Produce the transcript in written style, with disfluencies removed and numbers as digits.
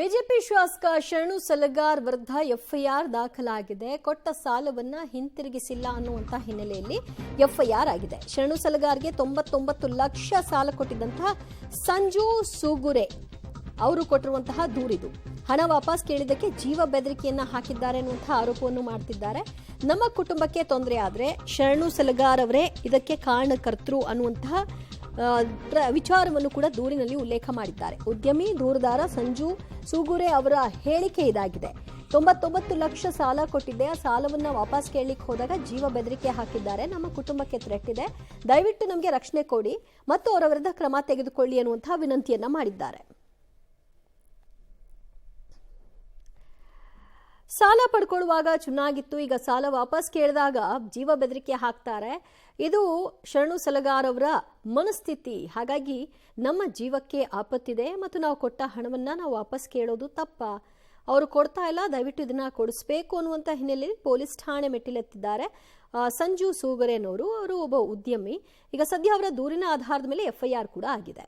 BJP ಶಾಸಕ ಶರಣು ಸಲಗಾರ್ ವಿರುದ್ಧ ಎಫ್ಐಆರ್ ದಾಖಲಾಗಿದೆ. ಕೊಟ್ಟ ಸಾಲವನ್ನ ಹಿಂತಿರುಗಿಸಿಲ್ಲ ಅನ್ನುವಂತ ಹಿನ್ನೆಲೆಯಲ್ಲಿ ಎಫ್ಐಆರ್ ಆಗಿದೆ. ಶರಣು ಸಲಗಾರ್ಗೆ 99 ಲಕ್ಷ ಸಾಲ ಕೊಟ್ಟಿದ್ದಂತಹ ಸಂಜು ಸೂಗುರೆ ಅವರು ಕೊಟ್ಟಿರುವಂತಹ ದೂರಿದು. ಹಣ ವಾಪಸ್ ಕೇಳಿದ್ದಕ್ಕೆ ಜೀವ ಬೆದರಿಕೆಯನ್ನ ಹಾಕಿದ್ದಾರೆ ಅನ್ನುವಂತಹ ಆರೋಪವನ್ನು ಮಾಡ್ತಿದ್ದಾರೆ. ನಮ್ಮ ಕುಟುಂಬಕ್ಕೆ ತೊಂದರೆ ಆದ್ರೆ ಶರಣು ಸಲಗಾರ್ ಅವರೇ ಇದಕ್ಕೆ ಕಾರಣಕರ್ತರು ಅನ್ನುವಂತಹ ವಿಚಾರವನ್ನು ಕೂಡ ದೂರಿನಲ್ಲಿ ಉಲ್ಲೇಖ ಮಾಡಿದ್ದಾರೆ. ಉದ್ಯಮಿ ದೂರುದಾರ ಸಂಜು ಸೂಗುರೆ ಅವರ ಹೇಳಿಕೆ ಇದಾಗಿದೆ. 99 ಲಕ್ಷ ಸಾಲ ಕೊಟ್ಟಿದ್ದೆ, ಆ ಸಾಲವನ್ನ ವಾಪಸ್ ಕೇಳಲಿಕ್ಕೆ ಹೋದಾಗ ಜೀವ ಬೆದರಿಕೆ ಹಾಕಿದ್ದಾರೆ. ನಮ್ಮ ಕುಟುಂಬಕ್ಕೆ ಥ್ರೆಟ್ ಇದೆ, ದಯವಿಟ್ಟು ನಮಗೆ ರಕ್ಷಣೆ ಕೊಡಿ ಮತ್ತು ಅವರ ವಿರುದ್ಧ ಕ್ರಮ ತೆಗೆದುಕೊಳ್ಳಿ ಅನ್ನುವಂತಹ ವಿನಂತಿಯನ್ನ ಮಾಡಿದ್ದಾರೆ. ಸಾಲ ಪಡ್ಕೊಳ್ಳುವಾಗ ಚೆನ್ನಾಗಿತ್ತು, ಈಗ ಸಾಲ ವಾಪಸ್ ಕೇಳಿದಾಗ ಜೀವ ಬೆದರಿಕೆ ಹಾಕ್ತಾರೆ. ಇದು ಶರಣು ಸಲಗಾರ್ ಅವರ ಮನಸ್ಥಿತಿ. ಹಾಗಾಗಿ ನಮ್ಮ ಜೀವಕ್ಕೆ ಆಪತ್ತಿದೆ ಮತ್ತು ನಾವು ಕೊಟ್ಟ ಹಣವನ್ನ ನಾವು ವಾಪಸ್ ಕೇಳೋದು ತಪ್ಪ, ಅವರು ಕೊಡ್ತಾ ಇಲ್ಲ, ದಯವಿಟ್ಟು ಇದನ್ನ ಕೊಡಿಸ್ಬೇಕು ಅನ್ನುವಂಥ ಹಿನ್ನೆಲೆಯಲ್ಲಿ ಪೊಲೀಸ್ ಠಾಣೆ ಮೆಟ್ಟಿಲೆತ್ತಿದ್ದಾರೆ. ಸಂಜು ಸೂಗರೇನವರು ಅವರು ಒಬ್ಬ ಉದ್ಯಮಿ. ಈಗ ಸದ್ಯ ಅವರ ದೂರಿನ ಆಧಾರದ ಮೇಲೆ ಎಫ್ಐಆರ್ ಕೂಡ ಆಗಿದೆ.